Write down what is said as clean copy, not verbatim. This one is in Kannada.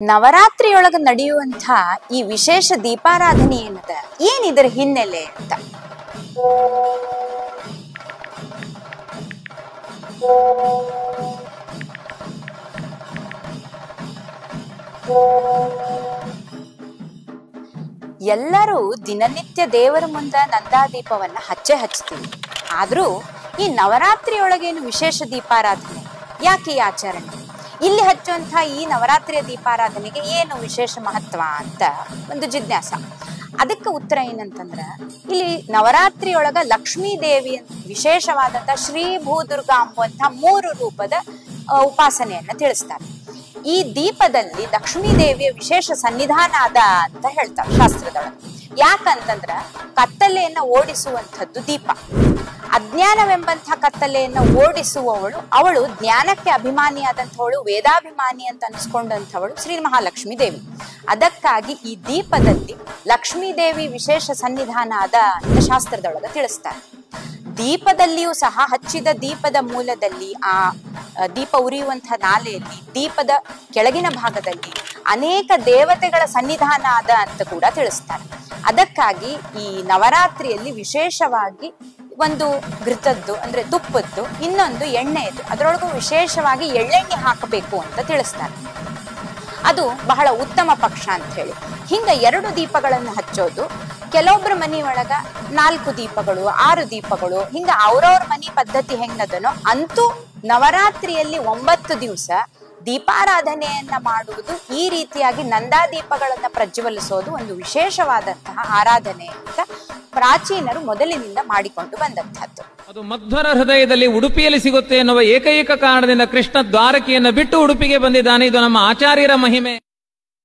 ನವರಾತ್ರಿಯೊಳಗ ನಡೆಯುವಂಥ ಈ ವಿಶೇಷ ದೀಪಾರಾಧನೆ ಏನದ, ಏನಿದರ ಹಿನ್ನೆಲೆ ಅಂತ. ಎಲ್ಲರೂ ದಿನನಿತ್ಯ ದೇವರ ಮುಂದ ನಂದಾದೀಪವನ್ನ ಹಚ್ತೀವಿ. ಆದ್ರೂ ಈ ನವರಾತ್ರಿಯೊಳಗೇನು ವಿಶೇಷ ದೀಪಾರಾಧನೆ, ಯಾಕೆ ಈ ಆಚರಣೆ, ಇಲ್ಲಿ ಹಚ್ಚುವಂಥ ಈ ನವರಾತ್ರಿಯ ದೀಪಾರಾಧನೆಗೆ ಏನು ವಿಶೇಷ ಮಹತ್ವ ಅಂತ ಒಂದು ಜಿಜ್ಞಾಸ. ಅದಕ್ಕೆ ಉತ್ತರ ಏನಂತಂದ್ರ, ಇಲ್ಲಿ ನವರಾತ್ರಿಯೊಳಗ ಲಕ್ಷ್ಮೀ ದೇವಿ ವಿಶೇಷವಾದಂಥ ಶ್ರೀ ಭೂದುರ್ಗಾ ಅಂಬುವಂಥ 3 ರೂಪದ ಉಪಾಸನೆಯನ್ನ ತಿಳಿಸ್ತಾರೆ. ಈ ದೀಪದಲ್ಲಿ ಲಕ್ಷ್ಮೀ ದೇವಿಯ ವಿಶೇಷ ಸನ್ನಿಧಾನ ಅದ ಅಂತ ಹೇಳ್ತಾರೆ ಶಾಸ್ತ್ರದೊಳಗೆ. ಯಾಕಂತಂದ್ರ ಕತ್ತಲೆಯನ್ನ ಓಡಿಸುವಂಥದ್ದು ದೀಪ. ಅಜ್ಞಾನವೆಂಬಂಥ ಕತ್ತಲೆಯನ್ನ ಓಡಿಸುವವಳು, ಅವಳು ಜ್ಞಾನಕ್ಕೆ ಅಭಿಮಾನಿಯಾದಂಥವಳು, ವೇದಾಭಿಮಾನಿ ಅಂತ ಅನಿಸ್ಕೊಂಡಂಥವಳು ಶ್ರೀ ಮಹಾಲಕ್ಷ್ಮೀ ದೇವಿ. ಅದಕ್ಕಾಗಿ ಈ ದೀಪದಲ್ಲಿ ಲಕ್ಷ್ಮೀ ದೇವಿ ವಿಶೇಷ ಸನ್ನಿಧಾನ ಅದ ಅಂತ ಶಾಸ್ತ್ರದೊಳಗೆ ತಿಳಿಸ್ತಾರೆ. ದೀಪದಲ್ಲಿಯೂ ಸಹ ಹಚ್ಚಿದ ದೀಪದ ಮೂಲದಲ್ಲಿ, ಆ ದೀಪ ಉರಿಯುವಂತಹ ನಾಲೆಯಲ್ಲಿ, ದೀಪದ ಕೆಳಗಿನ ಭಾಗದಲ್ಲಿ ಅನೇಕ ದೇವತೆಗಳ ಸನ್ನಿಧಾನ ಅದ ಅಂತ ಕೂಡ ತಿಳಿಸ್ತಾರೆ. ಅದಕ್ಕಾಗಿ ಈ ನವರಾತ್ರಿಯಲ್ಲಿ ವಿಶೇಷವಾಗಿ ಒಂದು ಘೃತದ್ದು ಅಂದ್ರೆ ತುಪ್ಪದ್ದು, ಇನ್ನೊಂದು ಎಣ್ಣೆಯದ್ದು, ಅದರೊಳಗೂ ವಿಶೇಷವಾಗಿ ಎಳ್ಳೆಣ್ಣೆ ಹಾಕಬೇಕು ಅಂತ ತಿಳಿಸ್ತಾರೆ. ಅದು ಬಹಳ ಉತ್ತಮ ಪಕ್ಷ ಅಂತ ಹೇಳಿ ಹಿಂಗ 2 ದೀಪಗಳನ್ನು ಹಚ್ಚೋದು. ಕೆಲವೊಬ್ಬರ ಮನಿ ಒಳಗ 4 ದೀಪಗಳು, 6 ದೀಪಗಳು, ಹಿಂಗ ಅವ್ರವ್ರ ಮನಿ ಪದ್ಧತಿ ಹೆಂಗದನೋ ಅಂತೂ ನವರಾತ್ರಿಯಲ್ಲಿ 9 ದಿವಸ ದೀಪಾರಾಧನೆಯನ್ನ ಮಾಡುವುದು, ಈ ರೀತಿಯಾಗಿ ನಂದಾದೀಪಗಳನ್ನ ಪ್ರಜ್ವಲಿಸೋದು ಒಂದು ವಿಶೇಷವಾದಂತಹ ಆರಾಧನೆ ಅಂತ ಪ್ರಾಚೀನರು ಮೊದಲಿನಿಂದ ಮಾಡಿಕೊಂಡು ಬಂದಂತಹದ್ದು. ಅದು ಮಧ್ವರ ಹೃದಯದಲ್ಲಿ ಉಡುಪಿಯಲ್ಲಿ ಸಿಗುತ್ತೆ ಎನ್ನುವ ಏಕೈಕ ಕಾರಣದಿಂದ ಕೃಷ್ಣ ದ್ವಾರಕೆಯನ್ನು ಬಿಟ್ಟು ಉಡುಪಿಗೆ ಬಂದಿದ್ದಾನೆ. ಇದು ನಮ್ಮ ಆಚಾರ್ಯರ ಮಹಿಮೆ.